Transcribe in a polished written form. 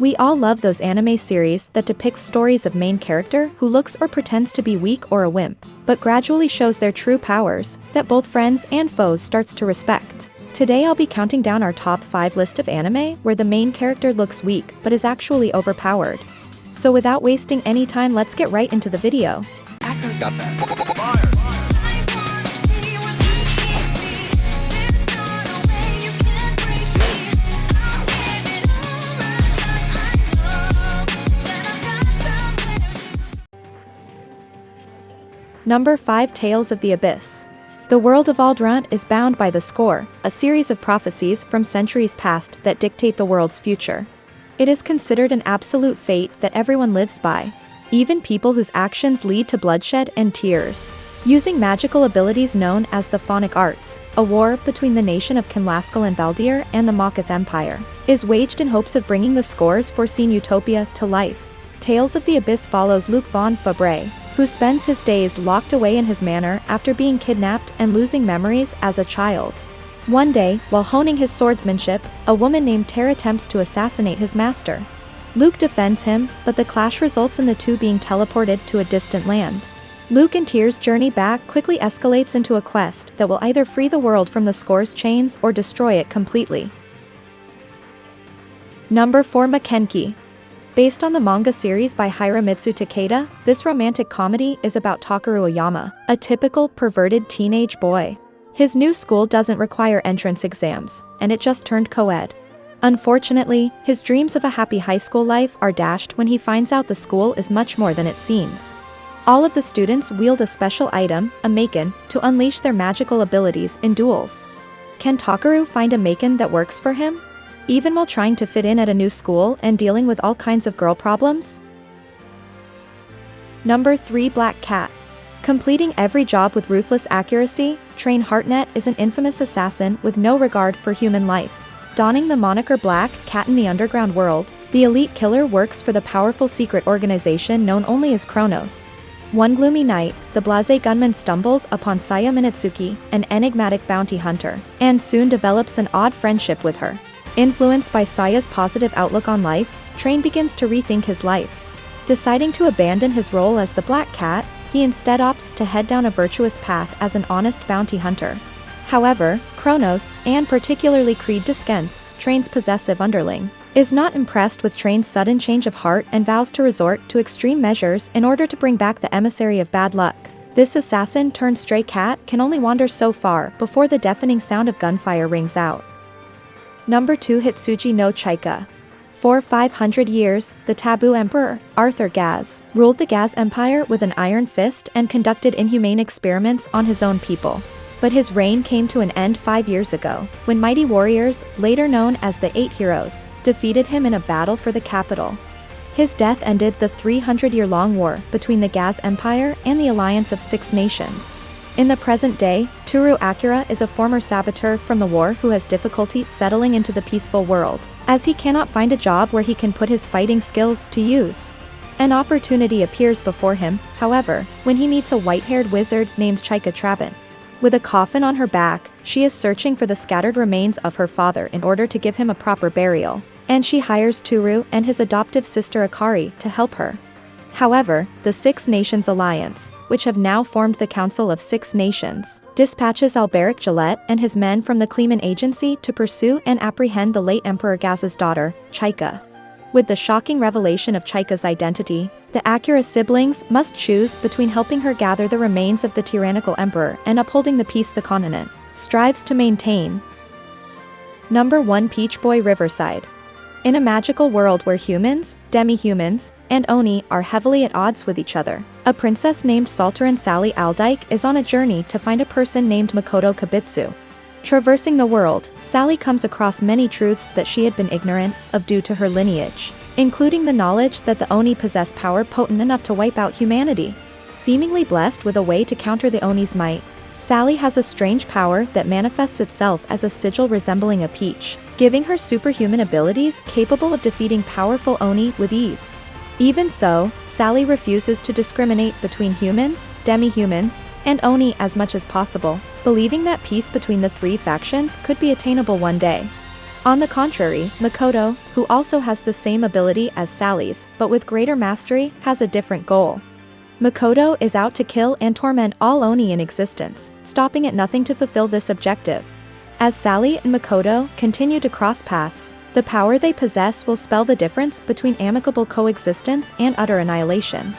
We all love those anime series that depict stories of main character who looks or pretends to be weak or a wimp, but gradually shows their true powers, that both friends and foes starts to respect. Today I'll be counting down our top 5 list of anime where the main character looks weak but is actually overpowered. So without wasting any time, let's get right into the video. Got that. Number 5. Tales of the Abyss. The world of Aldrunt is bound by the score, a series of prophecies from centuries past that dictate the world's future. It is considered an absolute fate that everyone lives by, even people whose actions lead to bloodshed and tears. Using magical abilities known as the Phonic Arts, a war between the nation of Kimlaskal and Valdir and the Makoth Empire is waged in hopes of bringing the score's foreseen utopia to life. Tales of the Abyss follows Luc von Fabre, who spends his days locked away in his manor after being kidnapped and losing memories as a child. One day, while honing his swordsmanship, a woman named Tara attempts to assassinate his master. Luc defends him, but the clash results in the two being teleported to a distant land. Luc and Tyr's journey back quickly escalates into a quest that will either free the world from the score's chains or destroy it completely. Number 4. Maken-ki. Based on the manga series by Hiromitsu Takeda, this romantic comedy is about Takeru Oyama, a typical perverted teenage boy. His new school doesn't require entrance exams, and it just turned co-ed. Unfortunately, his dreams of a happy high school life are dashed when he finds out the school is much more than it seems. All of the students wield a special item, a Maken, to unleash their magical abilities in duels. Can Takeru find a Maken that works for him, even while trying to fit in at a new school and dealing with all kinds of girl problems? Number 3. Black Cat. Completing every job with ruthless accuracy, Train Heartnet is an infamous assassin with no regard for human life. Donning the moniker Black Cat in the underground world, the elite killer works for the powerful secret organization known only as Kronos. One gloomy night, the blasé gunman stumbles upon Saya Minetsuki, an enigmatic bounty hunter, and soon develops an odd friendship with her. Influenced by Saya's positive outlook on life, Train begins to rethink his life. Deciding to abandon his role as the Black Cat, he instead opts to head down a virtuous path as an honest bounty hunter. However, Kronos, and particularly Creed Deskenth, Train's possessive underling, is not impressed with Train's sudden change of heart and vows to resort to extreme measures in order to bring back the emissary of bad luck. This assassin turned stray cat can only wander so far before the deafening sound of gunfire rings out. Number 2. Hitsugi no Chaika. For 500 years, the taboo emperor, Arthur Gaz, ruled the Gaz Empire with an iron fist and conducted inhumane experiments on his own people. But his reign came to an end 5 years ago, when mighty warriors, later known as the Eight Heroes, defeated him in a battle for the capital. His death ended the 300-year-long war between the Gaz Empire and the alliance of 6 nations. In the present day, Toru Akira is a former saboteur from the war who has difficulty settling into the peaceful world, as he cannot find a job where he can put his fighting skills to use. An opportunity appears before him, however, when he meets a white-haired wizard named Chaika Trabant. With a coffin on her back, she is searching for the scattered remains of her father in order to give him a proper burial, and she hires Toru and his adoptive sister Akari to help her. However, the Six Nations Alliance, which have now formed the Council of 6 Nations, dispatches Alberic Gillette and his men from the Kleeman Agency to pursue and apprehend the late Emperor Gaz's daughter, Chaika. With the shocking revelation of Chaika's identity, the Akira siblings must choose between helping her gather the remains of the tyrannical emperor and upholding the peace the continent strives to maintain. Number 1. Peach Boy Riverside. In a magical world where humans, demi-humans, and Oni are heavily at odds with each other, a princess named Salterin Sally Aldyke is on a journey to find a person named Makoto Kibitsu. Traversing the world, Sally comes across many truths that she had been ignorant of due to her lineage, including the knowledge that the Oni possess power potent enough to wipe out humanity. Seemingly blessed with a way to counter the Oni's might, Sally has a strange power that manifests itself as a sigil resembling a peach, giving her superhuman abilities capable of defeating powerful Oni with ease. Even so, Sally refuses to discriminate between humans, demi-humans, and Oni as much as possible, believing that peace between the 3 factions could be attainable one day. On the contrary, Makoto, who also has the same ability as Sally's, but with greater mastery, has a different goal. Makoto is out to kill and torment all Oni in existence, stopping at nothing to fulfill this objective. As Sally and Makoto continue to cross paths, the power they possess will spell the difference between amicable coexistence and utter annihilation.